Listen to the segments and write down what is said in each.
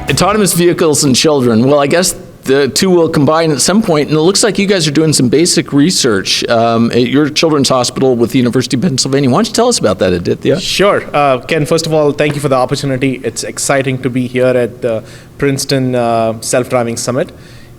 Autonomous vehicles and children. Well, I guess the two will combine at some point, and it looks like you guys are doing some basic research at your children's hospital with the University of Pennsylvania. Why don't you tell us about that, Aditya? Sure. Ken, first of all, thank you for the opportunity. It's exciting to be here at the Princeton Self-Driving Summit.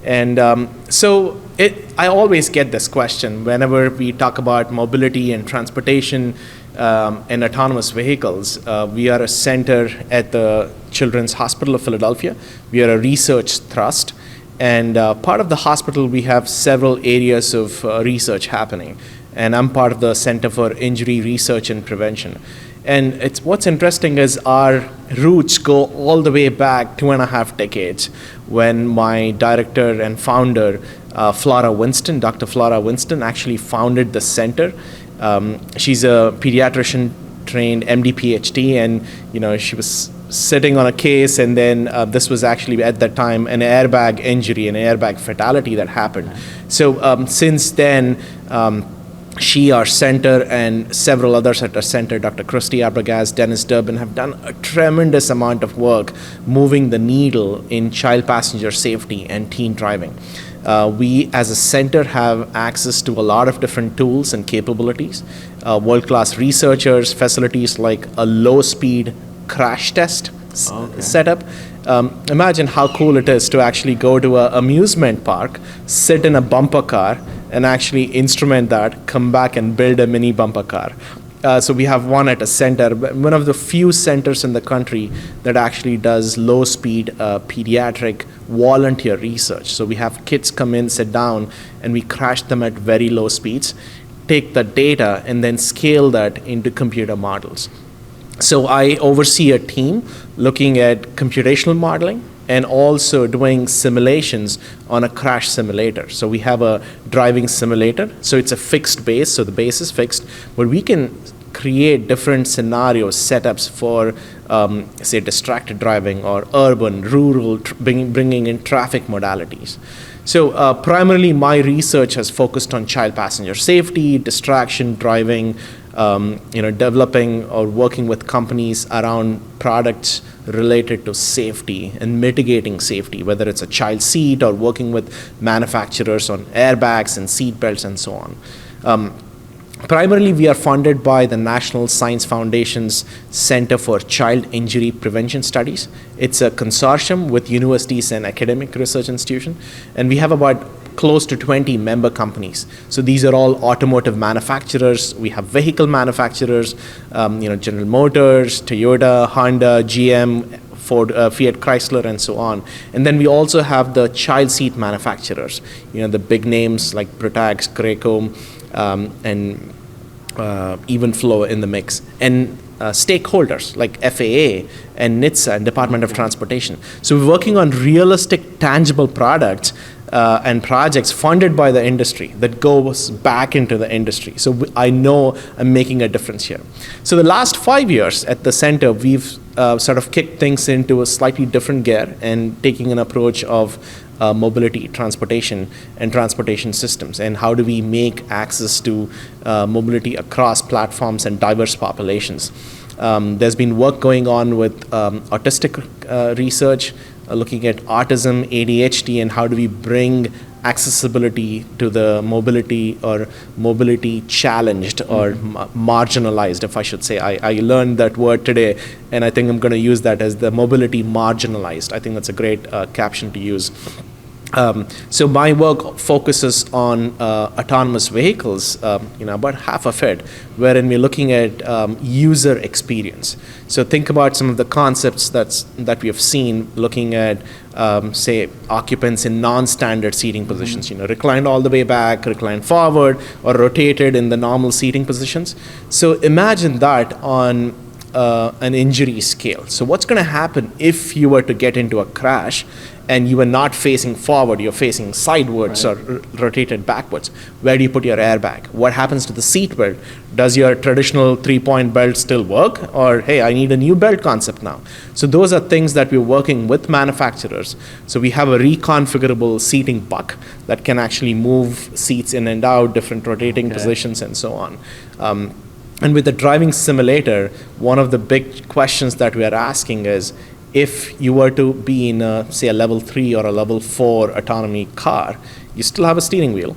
And I always get this question whenever we talk about mobility and transportation and autonomous vehicles. We are a center at the Children's Hospital of Philadelphia. We are a research thrust. And part of the hospital, we have several areas of research happening. And I'm part of the Center for Injury Research and Prevention. And what's interesting is our roots go all the way back 2.5 decades when my director and founder, Flora Winston, Dr. Flora Winston, actually founded the center. She's a pediatrician trained MD PhD, and she was sitting on a case, and then this was actually at that time an airbag injury, an airbag fatality that happened. So since then, she, our center, and several others at our center, Dr. Christy Arbogast, Dennis Durbin, have done a tremendous amount of work moving the needle in child passenger safety and teen driving. We, as a center, have access to a lot of different tools and capabilities, world-class researchers, facilities like a low-speed crash test setup. Imagine how cool it is to actually go to an amusement park, sit in a bumper car, and actually instrument that, come back and build a mini bumper car. So we have one at a center, one of the few centers in the country that actually does low-speed pediatric volunteer research. So we have kids come in, sit down, and we crash them at very low speeds, take the data, and then scale that into computer models. So I oversee a team looking at computational modeling and also doing simulations on a crash simulator. So we have a driving simulator. So it's a fixed base, so the base is fixed, but we can create different scenarios, setups for, say, distracted driving or urban, rural, bringing in traffic modalities. So primarily my research has focused on child passenger safety, distraction, driving, developing or working with companies around products related to safety and mitigating safety, whether it's a child seat or working with manufacturers on airbags and seat belts and so on. Primarily, we are funded by the National Science Foundation's Center for Child Injury Prevention Studies. It's a consortium with universities and academic research institutions, and we have about close to 20 member companies. So these are all automotive manufacturers. We have vehicle manufacturers, General Motors, Toyota, Honda, GM, Ford, Fiat Chrysler, and so on. And then we also have the child seat manufacturers, the big names like Britax, Graco, and even Flow in the mix. And stakeholders like FAA and NHTSA and Department of Transportation. So we're working on realistic, tangible products and projects funded by the industry that goes back into the industry. So I know I'm making a difference here. So the last 5 years at the center, we've sort of kicked things into a slightly different gear and taking an approach of mobility, transportation, and transportation systems, and how do we make access to mobility across platforms and diverse populations. There's been work going on with autistic research, looking at autism, ADHD, and how do we bring accessibility to the mobility or mobility challenged or marginalized, if I should say. I learned that word today, and I think I'm going to use that as the mobility marginalized. I think that's a great caption to use. So my work focuses on autonomous vehicles, about half of it, wherein we're looking at user experience. So think about some of the concepts that we have seen, looking at, say, occupants in non-standard seating positions, reclined all the way back, reclined forward, or rotated in the normal seating positions. So imagine that on an injury scale. So what's going to happen if you were to get into a crash and you are not facing forward, you're facing sidewards or rotated backwards? Where do you put your airbag? What happens to the seat belt? Does your traditional 3-point belt still work? Or, hey, I need a new belt concept now. So those are things that we're working with manufacturers. So we have a reconfigurable seating buck that can actually move seats in and out, different rotating positions, and so on. And with the driving simulator, one of the big questions that we are asking is, if you were to be in, say, a level 3 or a level 4 autonomy car, you still have a steering wheel.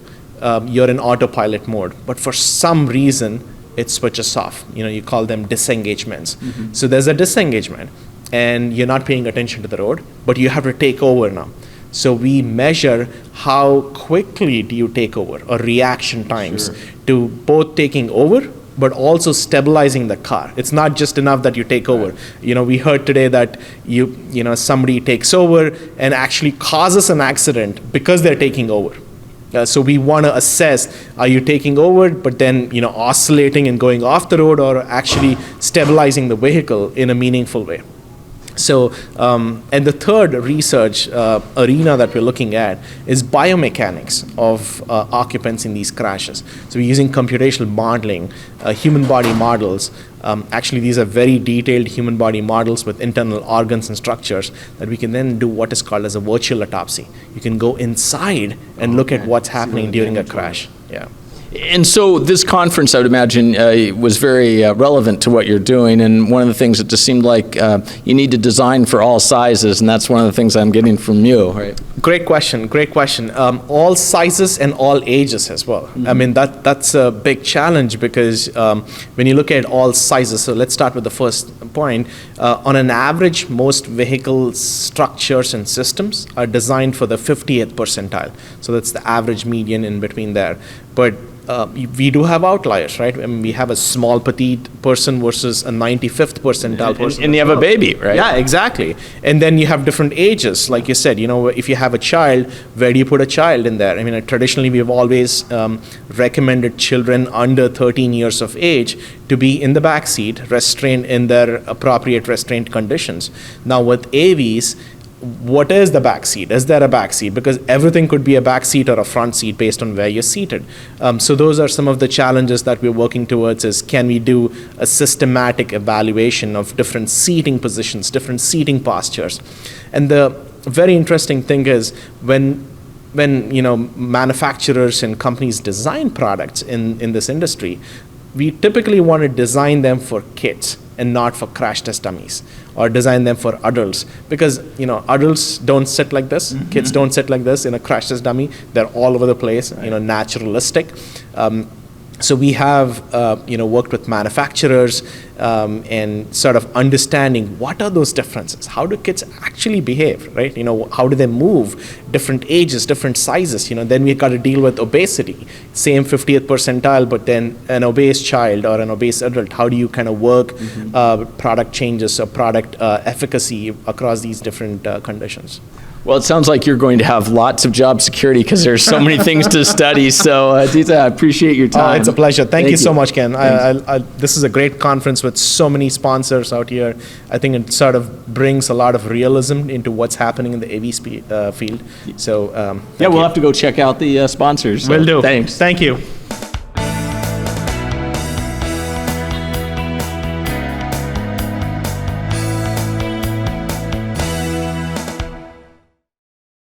You're in autopilot mode, but for some reason, it switches off. You call them disengagements. So there's a disengagement, and you're not paying attention to the road, but you have to take over now. So we measure how quickly do you take over, or reaction times to both taking over, but also stabilizing the car. It's not just enough that you take over. We heard today that somebody takes over and actually causes an accident because they're taking over. So we want to assess, are you taking over, but then oscillating and going off the road, or actually stabilizing the vehicle in a meaningful way. So, and the third research arena that we're looking at is biomechanics of occupants in these crashes. So we're using computational modeling, human body models. Actually, these are very detailed human body models with internal organs and structures that we can then do what is called as a virtual autopsy. You can go inside and look at what's happening during a crash. Yeah. And so this conference, I would imagine, was very relevant to what you're doing. And one of the things that just seemed like you need to design for all sizes, and that's one of the things I'm getting from you, right? Great question. All sizes and all ages as well. I mean, that's a big challenge, because when you look at all sizes, so let's start with the first point. On an average, most vehicle structures and systems are designed for the 50th percentile. So that's the average median in between there. But we do have outliers, right? I mean, we have a small petite person versus a 95th percentile person. And you have a baby, right? Yeah, exactly. And then you have different ages. Like you said, if you have a child, where do you put a child in there? I mean, traditionally, we've always recommended children under 13 years of age to be in the back seat, restrained in their appropriate restraint conditions. Now, with AVs, what is the back seat? Is there a back seat? Because everything could be a back seat or a front seat based on where you're seated. So those are some of the challenges that we're working towards, is can we do a systematic evaluation of different seating positions, different seating postures. And the very interesting thing is when manufacturers and companies design products in this industry, we typically want to design them for kids and not for crash test dummies, or design them for adults, because adults don't sit like this, kids don't sit like this in a crash test dummy. They're all over the place, naturalistic. So we have worked with manufacturers and sort of understanding what are those differences. How do kids actually behave, right? How do they move? Different ages, different sizes. Then we got to deal with obesity. Same 50th percentile, but then an obese child or an obese adult. How do you kind of work product changes or product efficacy across these different conditions? Well, it sounds like you're going to have lots of job security, because there's so many things to study. So, Aditya, I appreciate your time. It's a pleasure. Thank you so much, Ken. This is a great conference with so many sponsors out here. I think it sort of brings a lot of realism into what's happening in the AV field. So, we'll have to go check out the sponsors. Will do. Thanks. Thank you.